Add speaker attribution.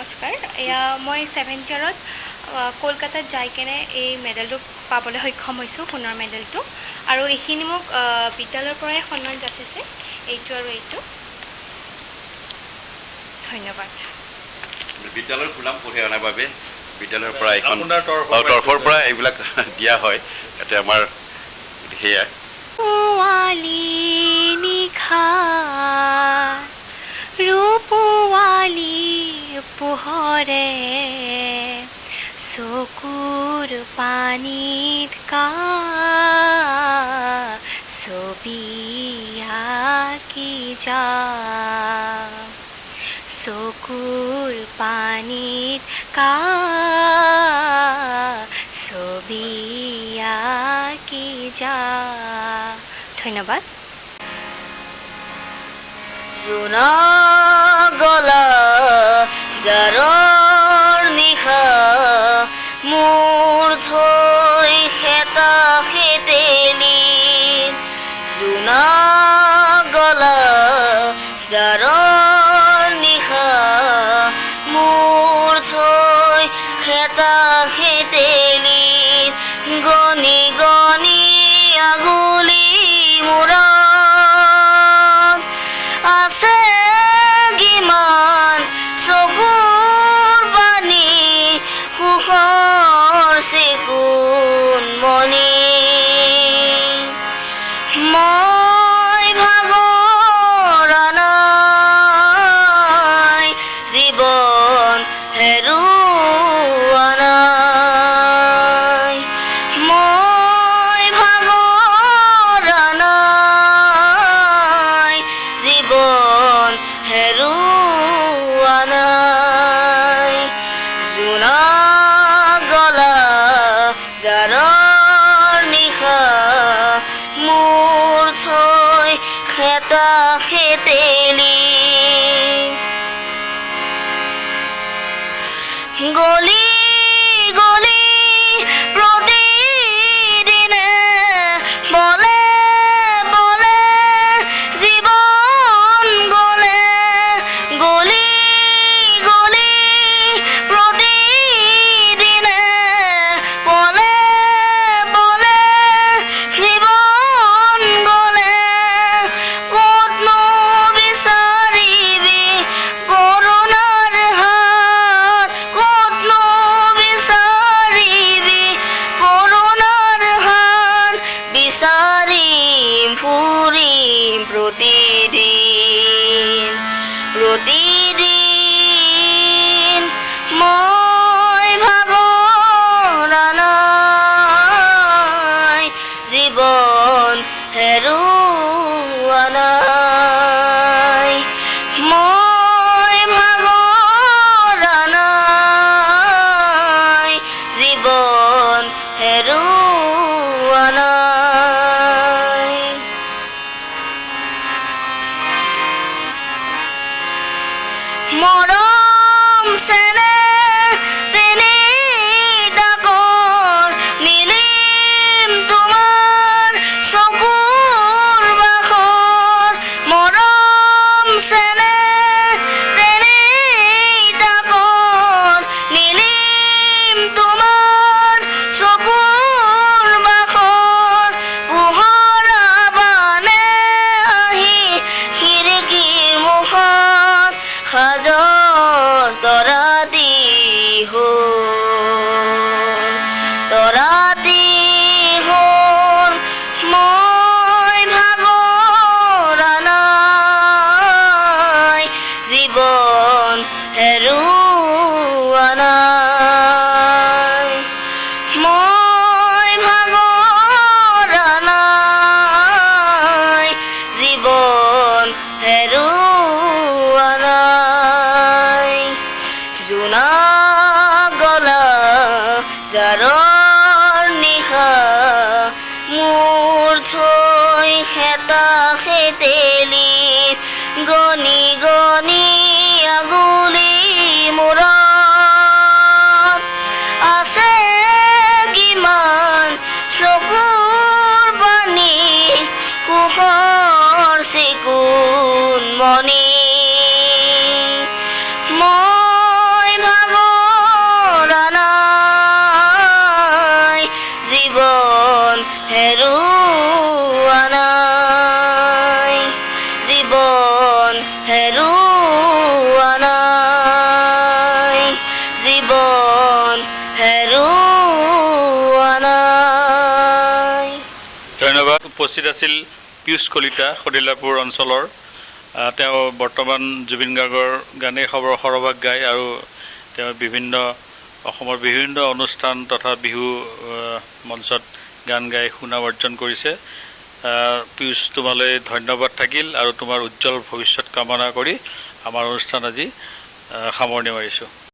Speaker 1: নমস্কাৰ এয়া মই 7th ইয়াৰত কলকাতাত যাই কেনে এই মেডেলটো পাবলৈ সক্ষম হৈছোঁ সোণৰ মেডেলটো আৰু এইখিনি মোক বিদ্যালয়ৰ পৰাই সন্মান যাচিছে এইটো আৰু এইটো ধন্যবাদ
Speaker 2: বিদ্যালয়ৰ সুনাম কঢ়িয়াই অনাৰ বাবে বিদ্যালয়ৰ পৰা এখন তৰফৰ পৰা এইবিলাক দিয়া হয় যাতে আমাৰ সেয়া
Speaker 1: নিশা ৰূপৱালী পোহৰে চকুৰ পানীত ছবি আঁকি যা চকুৰ পানীত ছবি আঁকি যা ধন্যবাদ
Speaker 3: জোনা গলা জাৰৰ নিশা মোৰ থৈ হেতা হেতেলি জোনা গলা জাৰৰ নিশা মোৰ থৈ হেতা হেতেলি গনি গনি আগুলি মূৰা আছে কিমান চকুৰ পানী সুখৰ চেগুন মণি মই ভাগৰা নাই জীৱন হেৰুৱা নাই মই ভাগৰা নাই জীৱন হেৰুৱা নাই জোনা গলা জাৰৰ নিশা মোৰ থৈ হেতা হেতেলি গলি গলি প্ৰতিদিনে বলে বলে জীৱন গলে গলি গলি প্ৰতিদিনে বলে বলে জীৱন গলে ক'তনো বিচাৰিবি কৰোণাৰ হাত ক'তনো বিচাৰিবি কৰোণাৰ হাত বিচাৰিম ফুৰিম প্ৰতিদিন প্ৰতিদিন মই ভাগৰা নাই জীৱন হেৰুৱা নাই মই ভাগৰা নাই জীৱন হেৰুৱা নাই মৰম চেনেহ তিনিটাকৰ নিলিম তোমাৰ চকুৰ বাখৰ মৰম চেনেহ তিনিটাকৰ নিলিম তোমাৰ চকুৰ বাখৰ পোহৰা বানে আহি খিৰিকীৰ মুখত হাজৰ তৰা দি হ'ল মই ভাগৰা নাই জীৱন হেৰুৱা নাই মই ভাগৰা নাই জীৱন হেৰুৱা নাই জোনা গলা জাৰৰ নিশা মোৰ থৈ হেতা হেতেলি গনি গনি আগুলি মূৰা আছে কিমান চকুৰ পানী সুখৰ চেগুন মণি মই জীৱন হেৰুওৱা নাই, জীৱন হেৰুওৱা নাই।
Speaker 4: ধন্যবাদ। উপস্থিত আছিল পীয়ুষ কলিতা, সদিলাপুৰ অঞ্চলৰ। তেওঁ বৰ্তমান জুবিন গাৰ্গৰ গানেই সৰহভাগ গায় আৰু তেওঁ অসমৰ বিভিন্ন অনুষ্ঠান তথা বিহু মঞ্চত গান গাই সুনাম অৰ্জন কৰিছে। পীয়ুষ, তোমালৈ ধন্যবাদ থাকিল আৰু তোমাৰ উজ্জ্বল ভৱিষ্যত কামনা কৰি আমাৰ অনুষ্ঠান আজি সামৰণি মাৰিছোঁ।